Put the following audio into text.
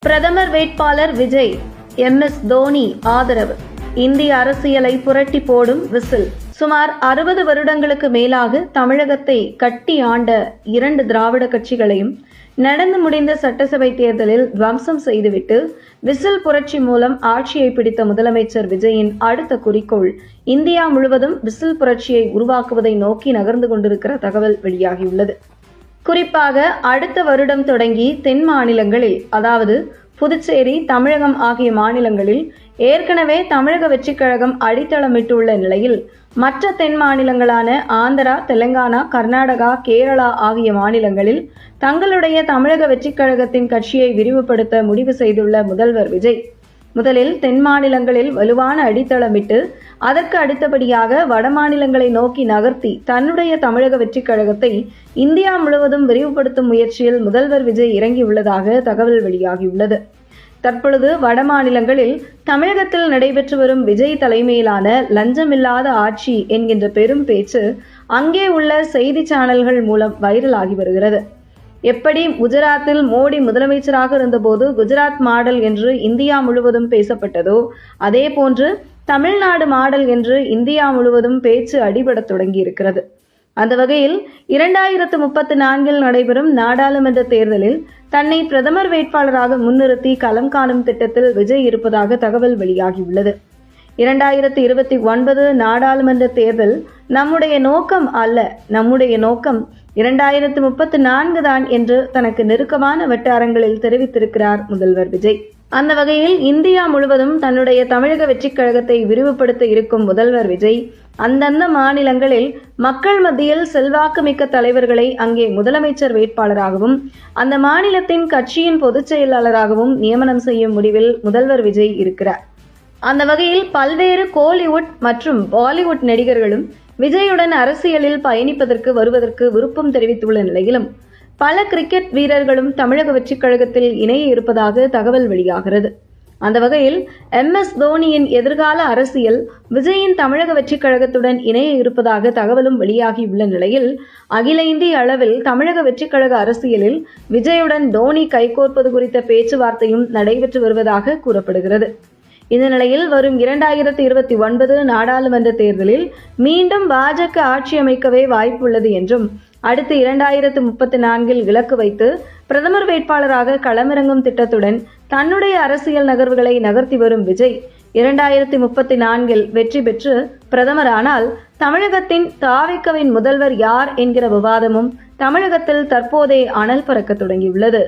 பிரதமர் வேட்பாளர் விஜய், MS தோனி ஆதரவு. இந்திய அரசியலை புரட்டி போடும் விசில். சுமார் 60 வருடங்களுக்கு மேலாக தமிழகத்தை கட்டி ஆண்ட 2 திராவிட கட்சிகளையும் நடந்து முடிந்த சட்டசபை தேர்தலில் துவம்சம் செய்துவிட்டு விசில் புரட்சி மூலம் ஆட்சியை பிடித்த முதலமைச்சர் விஜயின் அடுத்த குறிக்கோள் இந்தியா முழுவதும் விசில் புரட்சியை உருவாக்குவதை நோக்கி நகர்ந்து கொண்டிருக்கிற தகவல் வெளியாகியுள்ளது. குறிப்பாக அடுத்த வருடம் தொடங்கி தென் மாநிலங்களில், அதாவது புதுச்சேரி, தமிழகம் ஆகிய மாநிலங்களில் ஏற்கனவே தமிழக வெற்றிக் கழகம் அடித்தளமிட்டுள்ள நிலையில் மற்ற தென் மாநிலங்களான ஆந்திரா, தெலுங்கானா, கர்நாடகா, கேரளா ஆகிய மாநிலங்களில் தங்களுடைய தமிழக வெற்றிக் கழகத்தின் கட்சியை விரிவுபடுத்த முடிவு செய்துள்ள முதல்வர் விஜய் முதலில் தென் மாநிலங்களில் வலுவான அடித்தளமிட்டு அதற்கு அடுத்தபடியாக வட மாநிலங்களை நோக்கி நகர்த்தி தன்னுடைய தமிழக வெற்றிக் கழகத்தை இந்தியா முழுவதும் விரிவுபடுத்தும் முயற்சியில் முதல்வர் விஜய் இறங்கியுள்ளதாக தகவல் வெளியாகியுள்ளது. தற்பொழுது வட மாநிலங்களில் தமிழகத்தில் நடைபெற்று வரும் விஜய் தலைமையிலான லஞ்சமில்லாத ஆட்சி என்கின்ற பெரும் பேச்சு அங்கே உள்ள செய்தி சேனல்கள் மூலம் வைரலாகி வருகிறது. எப்படி குஜராத்தில் மோடி முதலமைச்சராக இருந்தபோது குஜராத் மாடல் என்று இந்தியா முழுவதும் பேசப்பட்டதோ, அதே போன்று தமிழ்நாடு மாடல் என்று இந்தியா முழுவதும் பேச்சு அடிபடத் தொடங்கியிருக்கிறது. அந்த வகையில் 2034 நடைபெறும் நாடாளுமன்ற தேர்தலில் தன்னை பிரதமர் வேட்பாளராக முன்னிறுத்தி களம் காணும் திட்டத்தில் விஜய் இருப்பதாக தகவல் வெளியாகியுள்ளது. 2029 நாடாளுமன்ற தேர்தல் நம்முடைய நோக்கம் அல்ல, நம்முடைய நோக்கம் 2034 தான் என்று தனக்கு நெருக்கமான வட்டாரங்களில் தெரிவித்திருக்கிறார் முதல்வர் விஜய். அந்த வகையில் இந்தியா முழுவதும் தன்னுடைய தமிழக வெற்றிக் கழகத்தை விரிவுபடுத்த இருக்கும் முதல்வர் விஜய் அந்தந்த மாநிலங்களில் மக்கள் மத்தியில் செல்வாக்கு மிக்க தலைவர்களை அங்கே முதலமைச்சர் வேட்பாளராகவும் அந்த மாநிலத்தின் கட்சியின் பொதுச் செயலாளராகவும் நியமனம் செய்யும் முடிவில் முதல்வர் விஜய் இருக்கிறார். அந்த வகையில் பல்வேறு கோலிவுட் மற்றும் பாலிவுட் நடிகர்களும் விஜயுடன் அரசியலில் பயணிப்பதற்கு வருவதற்கு விருப்பம் தெரிவித்துள்ள நிலையிலும் பல கிரிக்கெட் வீரர்களும் தமிழக வெற்றிக் கழகத்தில் இணைய இருப்பதாக தகவல் வெளியாகிறது. அந்த வகையில் MS தோனியின் எதிர்கால அரசியல் விஜயின் தமிழக வெற்றிக் கழகத்துடன் இணைய இருப்பதாக தகவலும் வெளியாகியுள்ள நிலையில் அகில இந்திய அளவில் தமிழக வெற்றிக் கழக அரசியலில் விஜயுடன் தோனி கைகோர்ப்பது குறித்த பேச்சுவார்த்தையும் நடைபெற்று வருவதாக கூறப்படுகிறது. இந்த நிலையில் வரும் 2029 நாடாளுமன்ற தேர்தலில் மீண்டும் பாஜக ஆட்சி அமைக்கவே வாய்ப்புள்ளது என்றும் அடுத்து 2034 இலக்கு வைத்து பிரதமர் வேட்பாளராக களமிறங்கும் திட்டத்துடன் தன்னுடைய அரசியல் நகர்வுகளை நகர்த்தி வரும் விஜய் 2034 வெற்றி பெற்று பிரதமரானால் தமிழகத்தின் தாவேகாவின் முதல்வர் யார் என்கிற விவாதமும் தமிழகத்தில் தற்போதே அனல் பறக்க தொடங்கியுள்ளது.